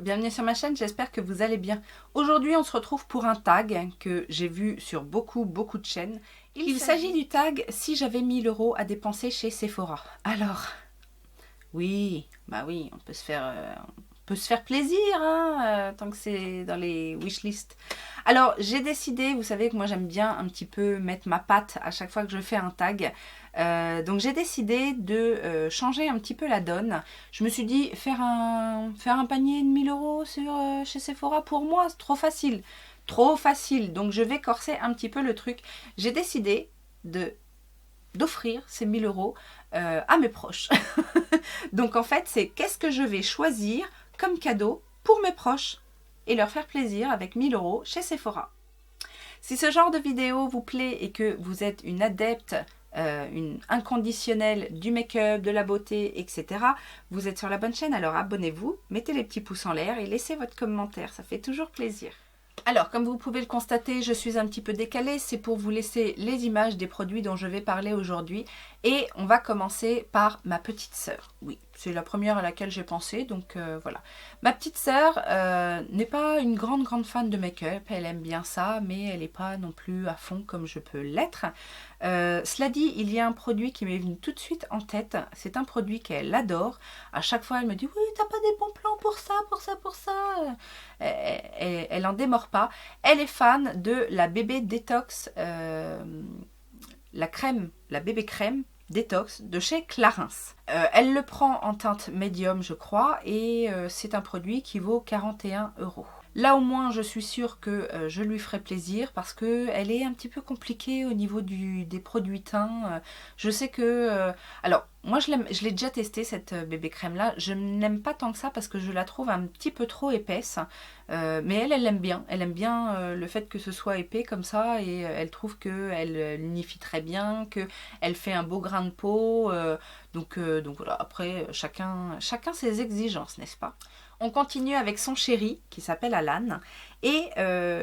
bienvenue sur ma chaîne, j'espère que vous allez bien. Aujourd'hui on se retrouve pour un tag que j'ai vu sur beaucoup de chaînes. Il s'agit du tag si j'avais 1000 € à dépenser chez Sephora. Alors, oui, bah oui, on peut se faire plaisir hein, tant que c'est dans les wishlists. Alors j'ai décidé, vous savez que moi j'aime bien un petit peu mettre ma patte à chaque fois que je fais un tag. Donc j'ai décidé de changer un petit peu la donne. Je me suis dit faire un panier de 1000 € chez Sephora, pour moi c'est trop facile. Trop facile, donc je vais corser un petit peu le truc. J'ai décidé d'offrir ces 1000 € à mes proches. Donc en fait c'est qu'est-ce que je vais choisir comme cadeau pour mes proches et leur faire plaisir avec 1000 € chez Sephora. Si ce genre de vidéo vous plaît et que vous êtes une adepte, une inconditionnelle du make-up, de la beauté, etc., vous êtes sur la bonne chaîne, alors abonnez-vous, mettez les petits pouces en l'air et laissez votre commentaire, ça fait toujours plaisir. Alors, comme vous pouvez le constater, je suis un petit peu décalée, c'est pour vous laisser les images des produits dont je vais parler aujourd'hui. Et on va commencer par ma petite sœur. Oui, c'est la première à laquelle j'ai pensé, donc voilà. Ma petite sœur n'est pas une grande fan de make-up, elle aime bien ça, mais elle n'est pas non plus à fond comme je peux l'être. Cela dit, il y a un produit qui m'est venu tout de suite en tête, c'est un produit qu'elle adore. À chaque fois, elle me dit « Oui, t'as pas des bons plans pour ça, pour ça, pour ça ?» Elle en démord pas. Elle est fan de la bébé détox, la crème, la bébé crème détox de chez Clarins. Elle le prend en teinte médium je crois et c'est un produit qui vaut 41 €. Là au moins je suis sûre que je lui ferai plaisir parce qu'elle est un petit peu compliquée au niveau des produits teint. Je sais que... alors moi je l'ai déjà testé cette bébé crème là. Je n'aime pas tant que ça parce que je la trouve un petit peu trop épaisse. Mais elle aime bien. Elle aime bien le fait que ce soit épais comme ça et elle trouve qu'elle unifie très bien, qu'elle fait un beau grain de peau. Donc voilà, après chacun ses exigences, n'est-ce pas? On continue avec son chéri qui s'appelle Alan et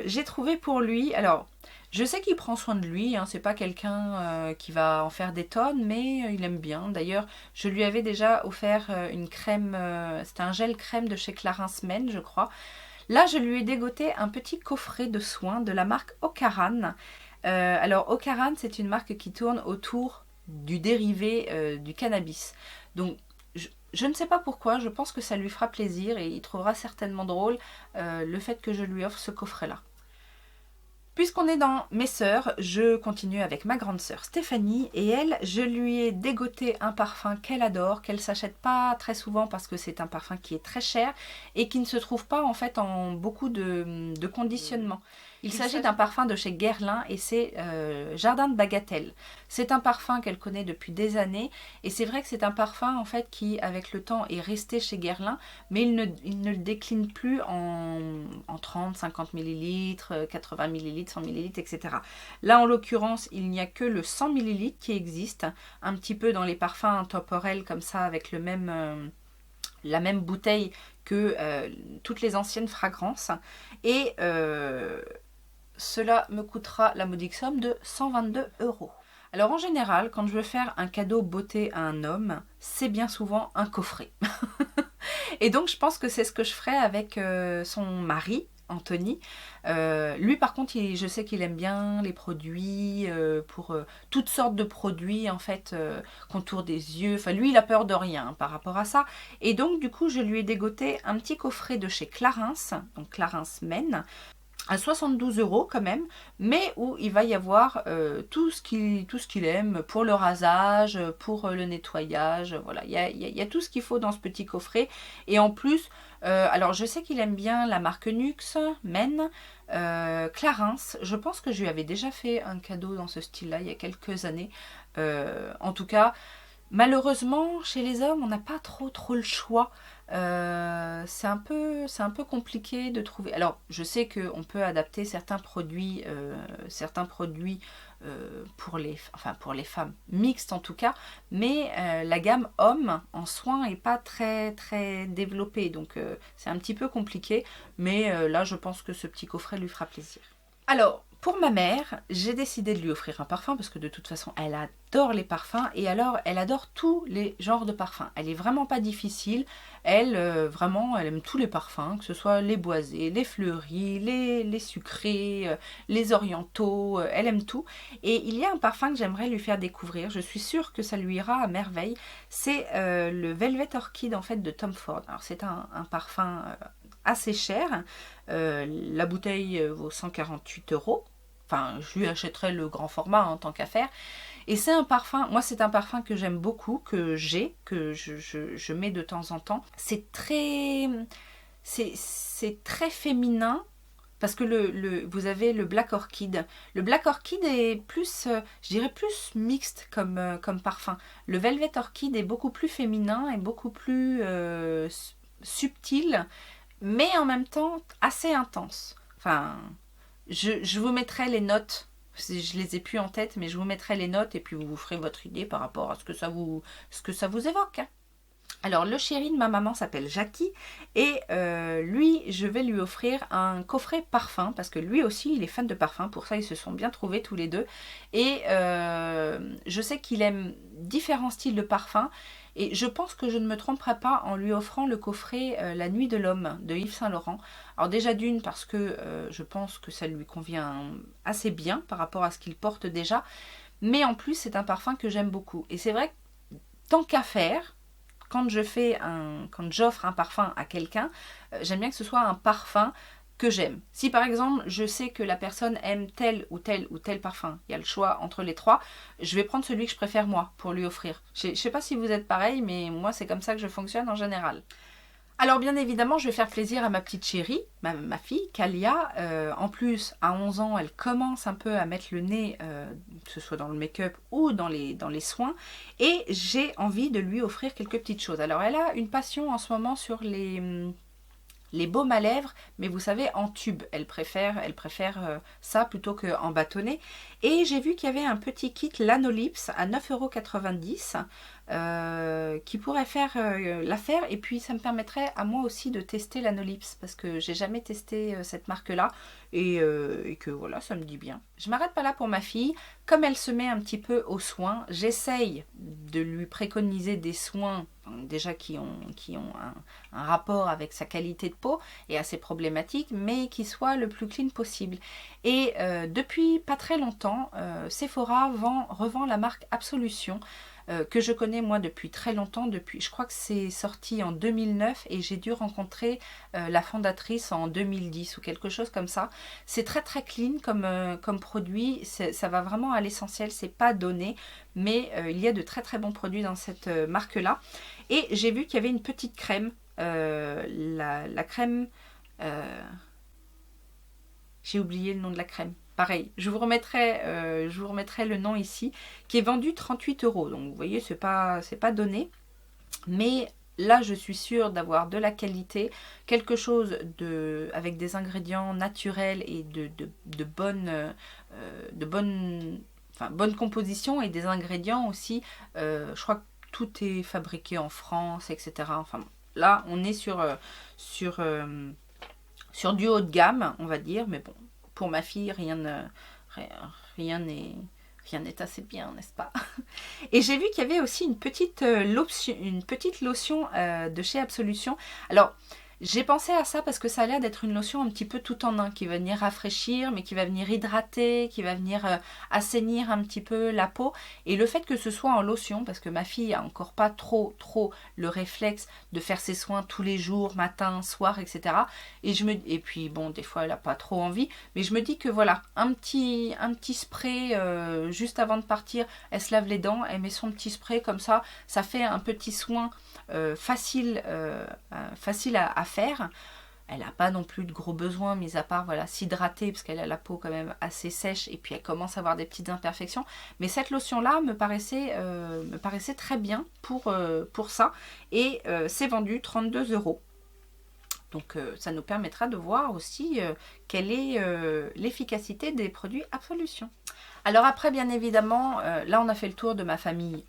j'ai trouvé pour lui, alors je sais qu'il prend soin de lui, hein, c'est pas quelqu'un qui va en faire des tonnes, mais il aime bien. D'ailleurs, je lui avais déjà offert une crème, c'était un gel crème de chez Clarins Men, je crois. Là, je lui ai dégoté un petit coffret de soins de la marque Ocaran. Alors, Ocaran, c'est une marque qui tourne autour du dérivé du cannabis. Donc, je ne sais pas pourquoi, je pense que ça lui fera plaisir et il trouvera certainement drôle le fait que je lui offre ce coffret-là. Puisqu'on est dans mes sœurs, je continue avec ma grande sœur Stéphanie et elle, je lui ai dégoté un parfum qu'elle adore, qu'elle s'achète pas très souvent parce que c'est un parfum qui est très cher et qui ne se trouve pas en fait en beaucoup de conditionnement. Il s'agit d'un parfum de chez Guerlain et c'est Jardin de Bagatelle. C'est un parfum qu'elle connaît depuis des années et c'est vrai que c'est un parfum en fait qui avec le temps est resté chez Guerlain, mais il ne le décline plus en 30, 50 ml, 80 ml, 100 ml, etc. Là en l'occurrence il n'y a que le 100 ml qui existe, un petit peu dans les parfums intemporels comme ça avec le même... la même bouteille que toutes les anciennes fragrances et cela me coûtera la modique somme de 122 €. Alors en général, quand je veux faire un cadeau beauté à un homme, c'est bien souvent un coffret. Et donc je pense que c'est ce que je ferai avec son mari, Anthony. Lui par contre, je sais qu'il aime bien les produits, pour toutes sortes de produits en fait, contour des yeux, enfin lui il a peur de rien par rapport à ça. Et donc du coup je lui ai dégoté un petit coffret de chez Clarins, donc Clarins Men, à 72 € quand même, mais où il va y avoir tout ce qu'il aime pour le rasage, pour le nettoyage, voilà, il y a tout ce qu'il faut dans ce petit coffret. Et en plus, alors je sais qu'il aime bien la marque Nux, Men, Clarins, je pense que je lui avais déjà fait un cadeau dans ce style-là il y a quelques années. En tout cas, malheureusement, chez les hommes, on n'a pas trop le choix. C'est un peu compliqué de trouver. Alors, je sais qu'on peut adapter certains produits pour les femmes mixtes en tout cas, mais la gamme homme en soins n'est pas très développée, donc c'est un petit peu compliqué. Mais là, je pense que ce petit coffret lui fera plaisir. Alors, Pour ma mère, j'ai décidé de lui offrir un parfum parce que de toute façon, elle adore les parfums et alors elle adore tous les genres de parfums. Elle est vraiment pas difficile. Elle, vraiment, elle aime tous les parfums, que ce soit les boisés, les fleuris, les sucrés, les orientaux, elle aime tout. Et il y a un parfum que j'aimerais lui faire découvrir. Je suis sûre que ça lui ira à merveille. C'est le Velvet Orchid en fait de Tom Ford. Alors c'est un parfum assez cher. La bouteille vaut 148 €. Enfin, je lui achèterai le grand format en tant qu'à faire. Et c'est un parfum, moi c'est un parfum que j'aime beaucoup, que je mets de temps en temps. C'est très féminin. Parce que vous avez le Black Orchid. Le Black Orchid est plus, je dirais plus mixte comme parfum. Le Velvet Orchid est beaucoup plus féminin et beaucoup plus subtil, mais en même temps assez intense. Enfin, je vous mettrai les notes. Je les ai plus en tête, mais je vous mettrai les notes et puis vous vous ferez votre idée par rapport à ce que ça vous évoque. Alors, le chéri de ma maman s'appelle Jackie et lui, je vais lui offrir un coffret parfum parce que lui aussi, il est fan de parfum. Pour ça, ils se sont bien trouvés tous les deux. Et je sais qu'il aime différents styles de parfum et je pense que je ne me tromperai pas en lui offrant le coffret La Nuit de l'Homme de Yves Saint Laurent. Alors déjà d'une parce que je pense que ça lui convient assez bien par rapport à ce qu'il porte déjà. Mais en plus, c'est un parfum que j'aime beaucoup. Et c'est vrai que tant qu'à faire, quand j'offre un parfum à quelqu'un, j'aime bien que ce soit un parfum que j'aime. Si par exemple, je sais que la personne aime tel ou tel ou tel parfum, il y a le choix entre les trois, je vais prendre celui que je préfère moi pour lui offrir. Je ne sais pas si vous êtes pareil, mais moi c'est comme ça que je fonctionne en général. Alors bien évidemment, je vais faire plaisir à ma petite chérie, ma fille, Kalia. En plus, à 11 ans, elle commence un peu à mettre le nez, que ce soit dans le make-up ou dans les soins. Et j'ai envie de lui offrir quelques petites choses. Alors elle a une passion en ce moment sur les baumes à lèvres, mais vous savez, en tube. Elle préfère ça plutôt qu'en bâtonnet. Et j'ai vu qu'il y avait un petit kit Lanolips à 9,90 € qui pourrait faire l'affaire. Et puis, ça me permettrait à moi aussi de tester Lanolips parce que j'ai jamais testé cette marque-là et que voilà, ça me dit bien. Je m'arrête pas là pour ma fille. Comme elle se met un petit peu aux soins, j'essaye de lui préconiser des soins déjà qui ont un rapport avec sa qualité de peau et à ses problématiques, mais qui soit le plus clean possible. Et depuis pas très longtemps, Sephora revend la marque Absolution, que je connais moi depuis très longtemps, je crois que c'est sorti en 2009 et j'ai dû rencontrer la fondatrice en 2010 ou quelque chose comme ça. C'est très très clean comme produit, ça va vraiment à l'essentiel, c'est pas donné, mais il y a de très très bons produits dans cette marque-là. Et j'ai vu qu'il y avait une petite crème, la crème... j'ai oublié le nom de la crème. Pareil, je vous remettrai le nom ici, qui est vendu 38 €. Donc vous voyez, c'est pas donné. Mais là, je suis sûre d'avoir de la qualité, quelque chose avec des ingrédients naturels et de bonne composition et des ingrédients aussi. Je crois que tout est fabriqué en France, etc. Enfin, là, on est sur du haut de gamme, on va dire, mais bon, pour ma fille, rien n'est assez bien, n'est-ce pas? Et j'ai vu qu'il y avait aussi une petite lotion de chez Absolution. Alors, j'ai pensé à ça parce que ça a l'air d'être une lotion un petit peu tout en un, qui va venir rafraîchir, mais qui va venir hydrater, qui va venir assainir un petit peu la peau. Et le fait que ce soit en lotion, parce que ma fille a encore pas trop le réflexe de faire ses soins tous les jours, matin, soir, etc. Et puis bon, des fois elle a pas trop envie, mais je me dis que voilà, un petit spray juste avant de partir, elle se lave les dents, elle met son petit spray comme ça fait un petit soin facile à faire. Elle n'a pas non plus de gros besoins, mis à part voilà, s'hydrater, parce qu'elle a la peau quand même assez sèche, et puis elle commence à avoir des petites imperfections. Mais cette lotion-là me paraissait très bien pour ça. Et c'est vendu 32 €. Donc ça nous permettra de voir aussi quelle est l'efficacité des produits Absolution. Alors après, bien évidemment, là on a fait le tour de ma famille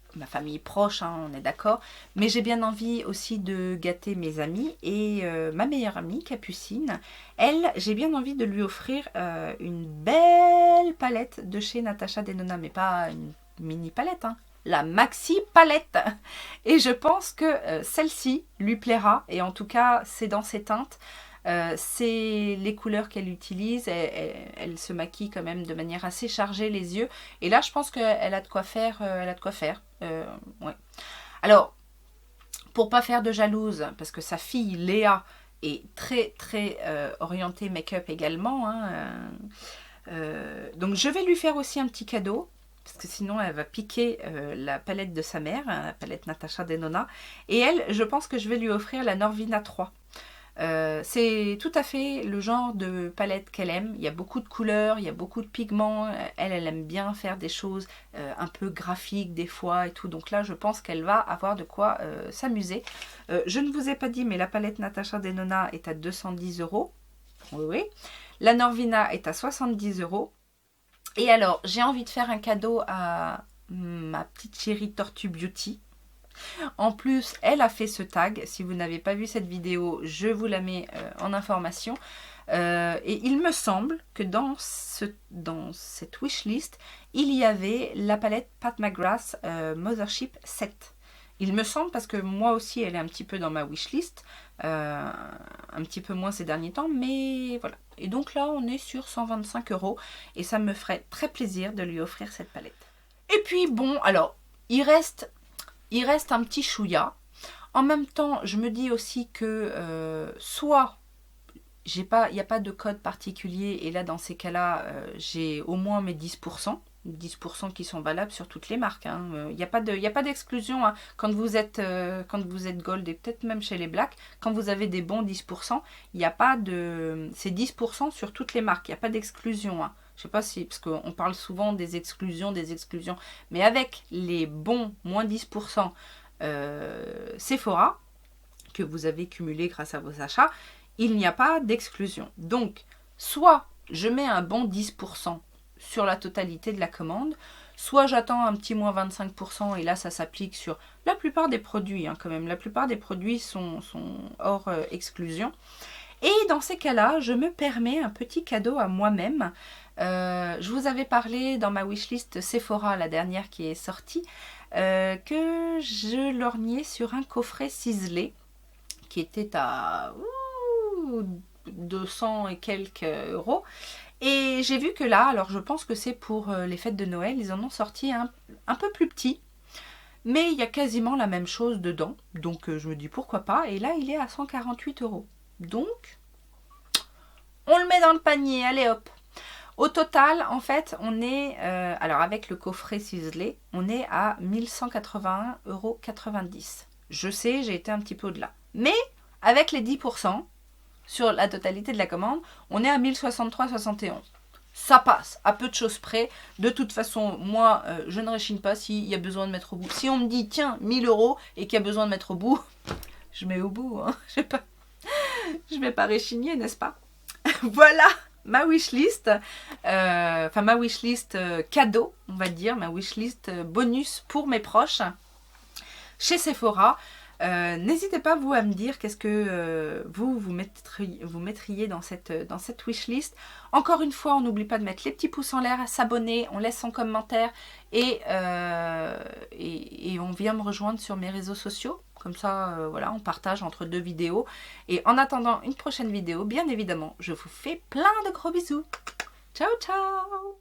proche, hein, on est d'accord, mais j'ai bien envie aussi de gâter mes amis, et ma meilleure amie, Capucine, elle, j'ai bien envie de lui offrir une belle palette de chez Natasha Denona, mais pas une mini palette, hein, la maxi palette. Et je pense que celle-ci lui plaira, et en tout cas c'est dans ses teintes. C'est les couleurs qu'elle utilise, elle se maquille quand même de manière assez chargée les yeux, et là je pense qu'elle a de quoi faire, ouais. Alors, pour pas faire de jalouse, parce que sa fille Léa est très orientée make-up également, hein, donc je vais lui faire aussi un petit cadeau, parce que sinon elle va piquer la palette de sa mère, hein, la palette Natasha Denona, et elle, je pense que je vais lui offrir la Norvina 3. C'est tout à fait le genre de palette qu'elle aime. Il y a beaucoup de couleurs, il y a beaucoup de pigments. Elle aime bien faire des choses un peu graphiques des fois et tout. Donc là, je pense qu'elle va avoir de quoi s'amuser. Je ne vous ai pas dit, mais la palette Natasha Denona est à 210 €. Oui, oui. La Norvina est à 70 €. Et alors, j'ai envie de faire un cadeau à ma petite chérie Tortue Beauty. En plus, elle a fait ce tag. Si vous n'avez pas vu cette vidéo, je vous la mets en information. Et il me semble que dans cette wishlist, il y avait la palette Pat McGrath Mothership 7. Il me semble, parce que moi aussi, elle est un petit peu dans ma wishlist. Un petit peu moins ces derniers temps, mais voilà. Et donc là, on est sur 125 €. Et ça me ferait très plaisir de lui offrir cette palette. Et puis, bon, alors, il reste un petit chouïa. En même temps, je me dis aussi que soit il n'y a pas de code particulier, et là dans ces cas-là, j'ai au moins mes 10%. 10% qui sont valables sur toutes les marques. Il n'y a pas d'exclusion, hein. Quand vous êtes gold, et peut-être même chez les blacks, quand vous avez des bons 10%, il n'y a pas de... C'est 10% sur toutes les marques, il n'y a pas d'exclusion, hein. Je sais pas si, parce qu'on parle souvent des exclusions, mais avec les bons moins 10% Sephora, que vous avez cumulé grâce à vos achats, il n'y a pas d'exclusion. Donc, soit je mets un bon 10% sur la totalité de la commande, soit j'attends un petit moins 25%, et là ça s'applique sur la plupart des produits, hein, quand même. La plupart des produits sont hors exclusion. Et dans ces cas-là, je me permets un petit cadeau à moi-même. Je vous avais parlé dans ma wishlist Sephora, la dernière qui est sortie, que je lorgnais sur un coffret ciselé qui était à 200 et quelques euros. Et j'ai vu que là, alors je pense que c'est pour les fêtes de Noël, ils en ont sorti un peu plus petit. Mais il y a quasiment la même chose dedans. Donc je me dis pourquoi pas. Et là, il est à 148 €. Donc, on le met dans le panier. Allez hop. Au total, en fait, on est, alors avec le coffret ciselé, on est à 1181,90 €. Je sais, j'ai été un petit peu au-delà. Mais avec les 10%, sur la totalité de la commande, on est à 1063,71 €. Ça passe, à peu de choses près. De toute façon, moi, je ne réchigne pas s'il y a besoin de mettre au bout. Si on me dit, tiens, 1000 € et qu'il y a besoin de mettre au bout, je mets au bout. Hein. Je vais pas réchigner, n'est-ce pas? Voilà ma wishlist. Enfin, ma wishlist cadeau, on va dire. Ma wishlist bonus pour mes proches chez Sephora. N'hésitez pas, vous, à me dire qu'est-ce que vous mettriez dans cette wishlist. Encore une fois, on n'oublie pas de mettre les petits pouces en l'air, à s'abonner, on laisse son commentaire, et on vient me rejoindre sur mes réseaux sociaux. Comme ça, voilà, on partage entre deux vidéos. Et en attendant une prochaine vidéo, bien évidemment, je vous fais plein de gros bisous. Ciao, ciao!